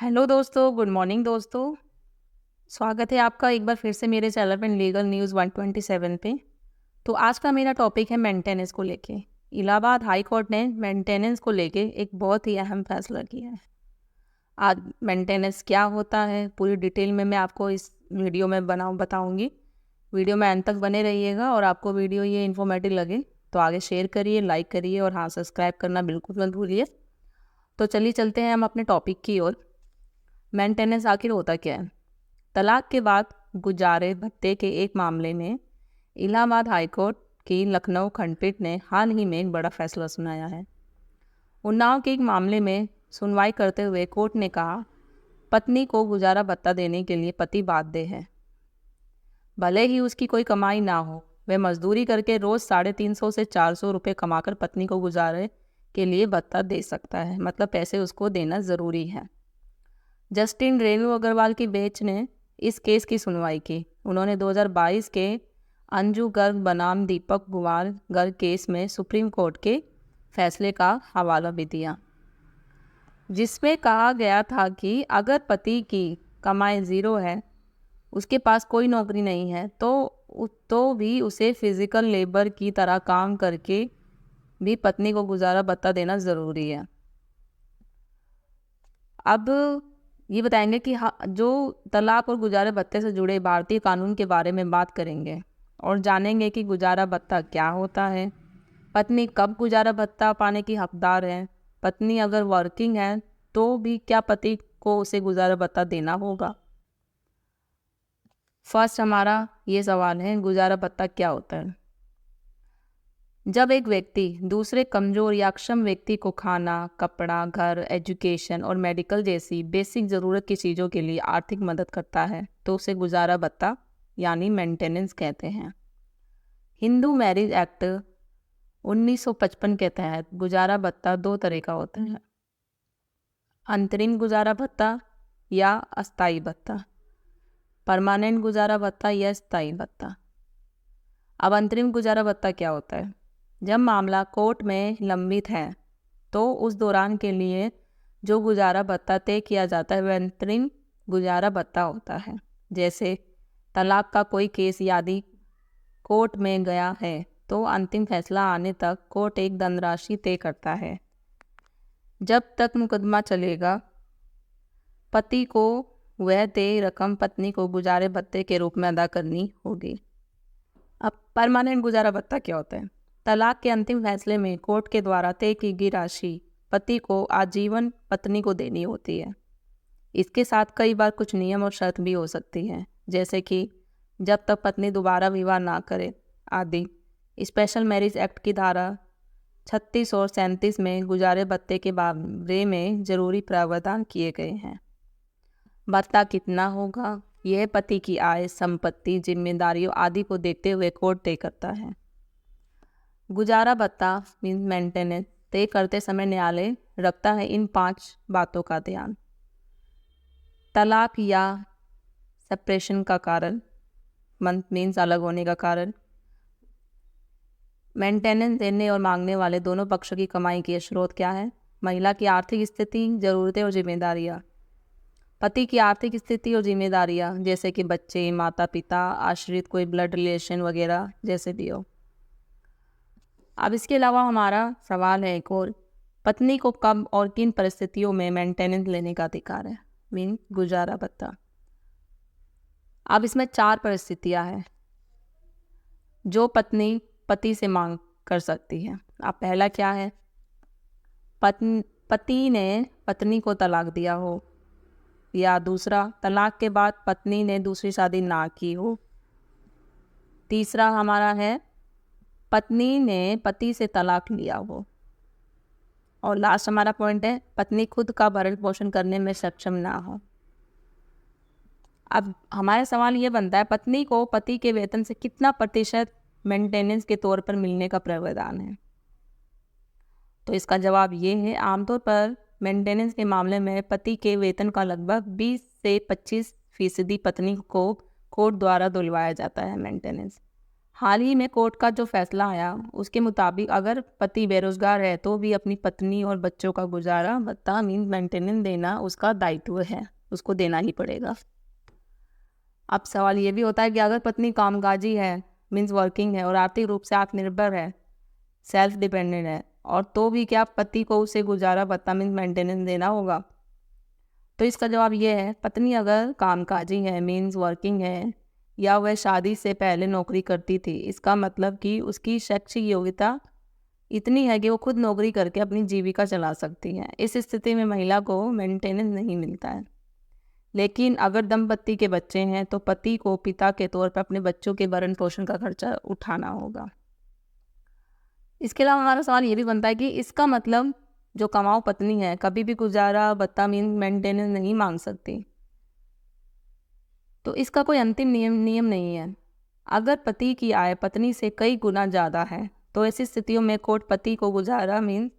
Hello दोस्तों, good morning दोस्तों। स्वागत है आपका एक बार फिर से मेरे चैनल पे लीगल न्यूज़ 127 पे। तो आज का मेरा टॉपिक है मेंटेनेंस को लेके। इलाहाबाद हाई कोर्ट ने मेंटेनेंस को लेके एक बहुत ही अहम फैसला किया है। आज मेंटेनेंस क्या होता है पूरी डिटेल में मैं आपको इस वीडियो में बताऊंगी। वीडियो में अंत तक बने रहिएगा और आपको वीडियो ये इन्फॉर्मेटिव लगे तो आगे शेयर करिए, लाइक करिए और हाँ, सब्सक्राइब करना बिल्कुल मत भूलिए। तो चलिए चलते हैं हम अपने टॉपिक की ओर। मेंटेनेंस आखिर होता क्या है? तलाक के बाद गुजारे भत्ते के एक मामले में इलाहाबाद हाईकोर्ट की लखनऊ खंडपीठ ने हाल ही में एक बड़ा फैसला सुनाया है। उन्नाव के एक मामले में सुनवाई करते हुए कोर्ट ने कहा, पत्नी को गुजारा भत्ता देने के लिए पति बाध्य है। भले ही उसकी कोई कमाई ना हो, वह मजदूरी करके रोज 350 से 400 रुपये कमाकर पत्नी को गुजारे के लिए भत्ता दे सकता है, मतलब पैसे उसको देना ज़रूरी है। जस्टिन रेणु अग्रवाल की बेंच ने इस केस की सुनवाई की। उन्होंने 2022 के अंजू गर्ग बनाम दीपक कुमार गर्ग केस में सुप्रीम कोर्ट के फैसले का हवाला भी दिया, जिसमें कहा गया था कि अगर पति की कमाई ज़ीरो है, उसके पास कोई नौकरी नहीं है, तो भी उसे फिजिकल लेबर की तरह काम करके भी पत्नी को गुजारा भत्ता देना ज़रूरी है। अब ये बताएंगे कि जो तलाक और गुजारा भत्ते से जुड़े भारतीय कानून के बारे में बात करेंगे और जानेंगे कि गुजारा भत्ता क्या होता है, पत्नी कब गुजारा भत्ता पाने की हकदार है, पत्नी अगर वर्किंग है तो भी क्या पति को उसे गुजारा भत्ता देना होगा। फर्स्ट हमारा ये सवाल है, गुजारा भत्ता क्या होता है? जब एक व्यक्ति दूसरे कमजोर या अक्षम व्यक्ति को खाना, कपड़ा, घर, एजुकेशन और मेडिकल जैसी बेसिक ज़रूरत की चीज़ों के लिए आर्थिक मदद करता है तो उसे गुजारा भत्ता यानी मेंटेनेंस कहते हैं। हिंदू मैरिज एक्ट 1955 के तहत गुजारा भत्ता दो तरह का होता है, अंतरिम गुजारा भत्ता या अस्थाई भत्ता, परमानेंट गुजारा भत्ता या स्थायी भत्ता। अब अंतरिम गुजारा भत्ता क्या होता है? जब मामला कोर्ट में लंबित है तो उस दौरान के लिए जो गुजारा भत्ता तय किया जाता है वह अंतरिम गुजारा भत्ता होता है। जैसे तलाक का कोई केस यदि कोर्ट में गया है तो अंतिम फैसला आने तक कोर्ट एक धनराशि तय करता है। जब तक मुकदमा चलेगा, पति को वह तय रकम पत्नी को गुजारे भत्ते के रूप में अदा करनी होगी। अब परमानेंट गुजारा भत्ता क्या होता है? तलाक के अंतिम फैसले में कोर्ट के द्वारा तय की गई राशि पति को आजीवन पत्नी को देनी होती है। इसके साथ कई बार कुछ नियम और शर्त भी हो सकती हैं, जैसे कि जब तक पत्नी दोबारा विवाह ना करे आदि। स्पेशल मैरिज एक्ट की धारा 36 और 37 में गुजारे भत्ते के बारे में जरूरी प्रावधान किए गए हैं। भत्ता कितना होगा, यह पति की आय, संपत्ति, जिम्मेदारियों आदि को देखते हुए कोर्ट तय करता है। गुजारा भत्ता मीन्स मेंटेनेंस तय करते समय न्यायालय रखता है इन 5 बातों का ध्यान। तलाक या सेपरेशन का कारण, मीन्स अलग होने का कारण, मेंटेनेंस देने और मांगने वाले दोनों पक्षों की कमाई के स्रोत क्या है, महिला की आर्थिक स्थिति, जरूरतें और जिम्मेदारियाँ, पति की आर्थिक स्थिति और जिम्मेदारियाँ जैसे कि बच्चे, माता पिता, आश्रित कोई ब्लड रिलेशन वगैरह जैसे भी हो। अब इसके अलावा हमारा सवाल है एक और, पत्नी को कब और किन परिस्थितियों में मेंटेनेंस लेने का अधिकार है, मीन गुजारा भत्ता। अब इसमें 4 परिस्थितियां हैं जो पत्नी पति से मांग कर सकती है। अब पहला क्या है? पति ने पत्नी को तलाक दिया हो, या दूसरा तलाक के बाद पत्नी ने दूसरी शादी ना की हो। तीसरा हमारा है पत्नी ने पति से तलाक लिया हो। और लास्ट हमारा पॉइंट है पत्नी खुद का भरण पोषण करने में सक्षम ना हो। अब हमारा सवाल ये बनता है, पत्नी को पति के वेतन से कितना प्रतिशत मेंटेनेंस के तौर पर मिलने का प्रावधान है? तो इसका जवाब ये है, आमतौर पर मेंटेनेंस के मामले में पति के वेतन का लगभग 20 से 25% पत्नी को कोर्ट द्वारा दिलवाया जाता है मेंटेनेंस। हाल ही में कोर्ट का जो फैसला आया उसके मुताबिक अगर पति बेरोजगार है तो भी अपनी पत्नी और बच्चों का गुजारा भत्ता मीन्स मेंटेनेंस देना उसका दायित्व है, उसको देना ही पड़ेगा। अब सवाल ये भी होता है कि अगर पत्नी कामकाजी है मीन्स वर्किंग है और आर्थिक रूप से आत्मनिर्भर है, सेल्फ डिपेंडेंट है, और तो भी क्या पति को उसे गुजारा भत्ता मीन्स मेंटेनेंस देना होगा? तो इसका जवाब ये है, पत्नी अगर कामकाजी है मीन्स वर्किंग है या वह शादी से पहले नौकरी करती थी, इसका मतलब कि उसकी शैक्षिक योग्यता इतनी है कि वो खुद नौकरी करके अपनी जीविका चला सकती है, इस स्थिति में महिला को मेंटेनेंस नहीं मिलता है। लेकिन अगर दंपत्ति के बच्चे हैं तो पति को पिता के तौर पर अपने बच्चों के भरण पोषण का खर्चा उठाना होगा। इसके अलावा हमारा सवाल ये भी बनता है कि इसका मतलब जो कमाऊ पत्नी है कभी भी गुजारा भत्ता मीन्स मेंटेनेंस नहीं मांग सकती। तो इसका कोई अंतिम नियम नहीं है। अगर पति की आय पत्नी से कई गुना ज़्यादा है तो ऐसी स्थितियों में कोर्ट पति को गुजारा मीन्स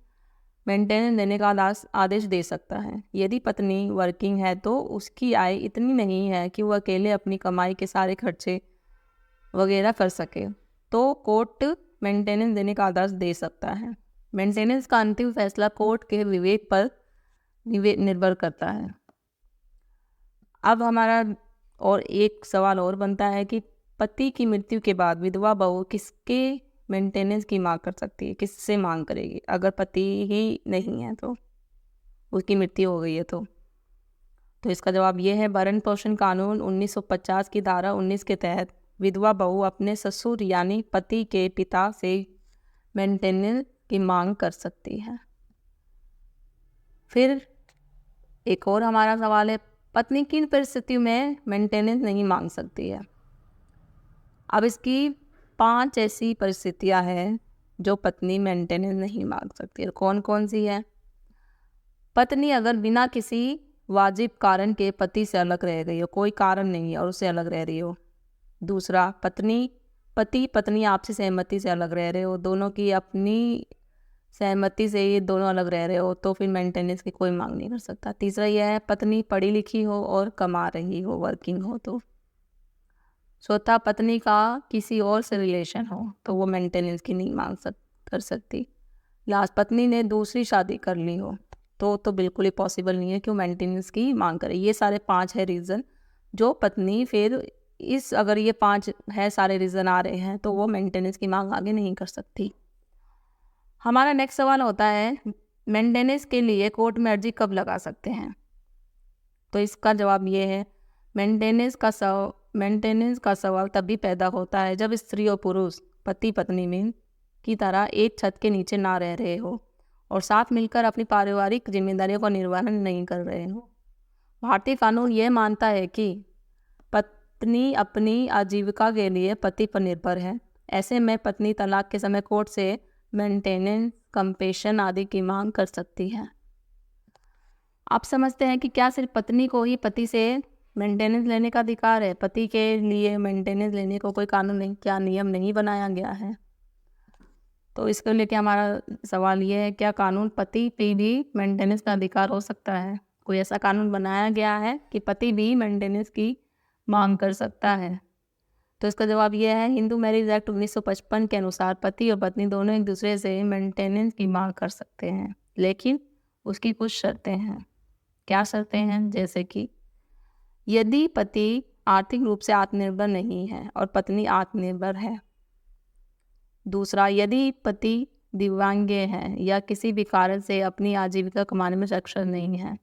मेंटेनेंस देने का आदेश दे सकता है। यदि पत्नी वर्किंग है तो उसकी आय इतनी नहीं है कि वह अकेले अपनी कमाई के सारे खर्चे वगैरह कर सके, तो कोर्ट मेंटेनेंस देने का आदेश दे सकता है। मेंटेनेंस का अंतिम फैसला कोर्ट के विवेक पर निर्भर करता है। अब हमारा और एक सवाल और बनता है कि पति की मृत्यु के बाद विधवा बहू किसके मेंटेनेंस की मांग कर सकती है, किससे मांग करेगी? अगर पति ही नहीं है तो, उसकी मृत्यु हो गई है तो इसका जवाब ये है, भरण पोषण कानून 1950 की धारा 19 के तहत विधवा बहू अपने ससुर यानी पति के पिता से मेंटेनेंस की मांग कर सकती है। फिर एक और हमारा सवाल है, पत्नी किन परिस्थितियों में मेंटेनेंस नहीं मांग सकती है? अब इसकी 5 ऐसी परिस्थितियां हैं जो पत्नी मेंटेनेंस नहीं मांग सकती है। कौन कौन सी है? पत्नी अगर बिना किसी वाजिब कारण के पति से अलग रह गई हो, कोई कारण नहीं है और उससे अलग रह रही हो। दूसरा, पति पत्नी आपसी सहमति से अलग रह रहे हो, दोनों की अपनी सहमति से ये दोनों अलग रह रहे हो, तो फिर मेंटेनेंस की कोई मांग नहीं कर सकता। तीसरा यह है, पत्नी पढ़ी लिखी हो और कमा रही हो, वर्किंग हो तो। चौथा, पत्नी का किसी और से रिलेशन हो तो वो मेंटेनेंस की नहीं मांग कर सकती। लास्ट, पत्नी ने दूसरी शादी कर ली हो तो बिल्कुल ही पॉसिबल नहीं है कि वो मेंटेनेंस की मांग करे। ये सारे 5 है रीज़न जो पत्नी फिर अगर ये 5 है सारे रीज़न आ रहे हैं तो वो मेंटेनेंस की मांग आगे नहीं कर सकती। हमारा नेक्स्ट सवाल होता है, मेंटेनेंस के लिए कोर्ट में अर्जी कब लगा सकते हैं? तो इसका जवाब ये है, मेंटेनेंस का सवाल तभी पैदा होता है जब स्त्री और पुरुष पति पत्नी में की तरह एक छत के नीचे ना रह रहे हो और साथ मिलकर अपनी पारिवारिक जिम्मेदारियों का निर्वहन नहीं कर रहे हो। भारतीय कानून यह मानता है कि पत्नी अपनी आजीविका के लिए पति पर निर्भर है। ऐसे में पत्नी तलाक के समय कोर्ट से मेंटेनेंस, कंपेशन आदि की मांग कर सकती है। आप समझते हैं कि क्या सिर्फ पत्नी को ही पति से मेंटेनेंस लेने का अधिकार है? पति के लिए मेंटेनेंस लेने को कोई कानून नहीं, क्या नियम नहीं बनाया गया है? तो इसको लेके हमारा सवाल ये है, क्या कानून पति पे भी मेंटेनेंस का अधिकार हो सकता है? कोई ऐसा कानून बनाया गया है कि पति भी मेंटेनेंस की मांग कर सकता है? तो इसका जवाब ये है, हिंदू मैरिज एक्ट 1955 के अनुसार पति और पत्नी दोनों एक दूसरे से मेंटेनेंस की मांग कर सकते हैं, लेकिन उसकी कुछ शर्तें हैं। क्या शर्तें हैं? जैसे कि यदि पति आर्थिक रूप से आत्मनिर्भर नहीं है और पत्नी आत्मनिर्भर है। दूसरा, यदि पति दिव्यांग है या किसी भी कारण से अपनी आजीविका कमाने में सक्षम नहीं है।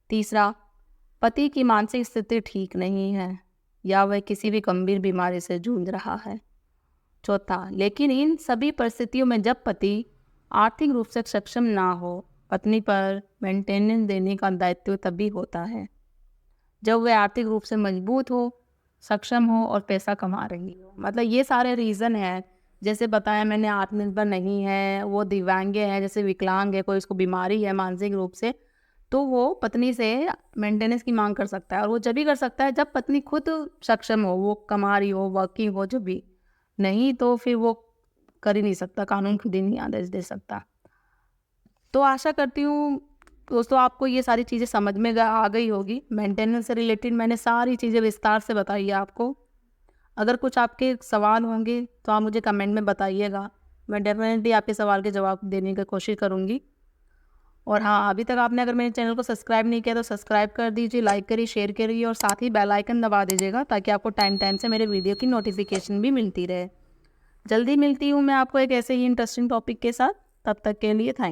तीसरा, पति की मानसिक स्थिति ठीक नहीं है या वह किसी भी गंभीर बीमारी से जूझ रहा है। चौथा, लेकिन इन सभी परिस्थितियों में जब पति आर्थिक रूप से सक्षम ना हो, पत्नी पर मेंटेनेंस देने का दायित्व तभी होता है जब वह आर्थिक रूप से मजबूत हो, सक्षम हो और पैसा कमा रही हो। मतलब ये सारे रीज़न हैं, जैसे बताया मैंने, आत्मनिर्भर नहीं है, वो दिव्यांग है, जैसे विकलांग है, कोई उसको बीमारी है मानसिक रूप से, तो वो पत्नी से मेंटेनेंस की मांग कर सकता है। और वो जब भी कर सकता है जब पत्नी खुद सक्षम हो, वो कमा रही हो, वर्किंग हो, जो भी। नहीं तो फिर वो कर ही नहीं सकता, कानून खुद ही नहीं आदेश दे सकता। तो आशा करती हूँ दोस्तों आपको ये सारी चीज़ें समझ में आ गई होगी। मेंटेनेंस से रिलेटेड मैंने सारी चीज़ें विस्तार से बताई है आपको। अगर कुछ आपके सवाल होंगे तो आप मुझे कमेंट में बताइएगा, मैं डेफिनेटली आपके सवाल के जवाब देने की कोशिश करूँगी। और हाँ, अभी तक आपने अगर मेरे चैनल को सब्सक्राइब नहीं किया तो सब्सक्राइब कर दीजिए, लाइक करिए, शेयर करिए और साथ ही बेल आइकन दबा दीजिएगा ताकि आपको टाइम टाइम से मेरे वीडियो की नोटिफिकेशन भी मिलती रहे। जल्दी मिलती हूँ मैं आपको एक ऐसे ही इंटरेस्टिंग टॉपिक के साथ। तब तक के लिए थैंक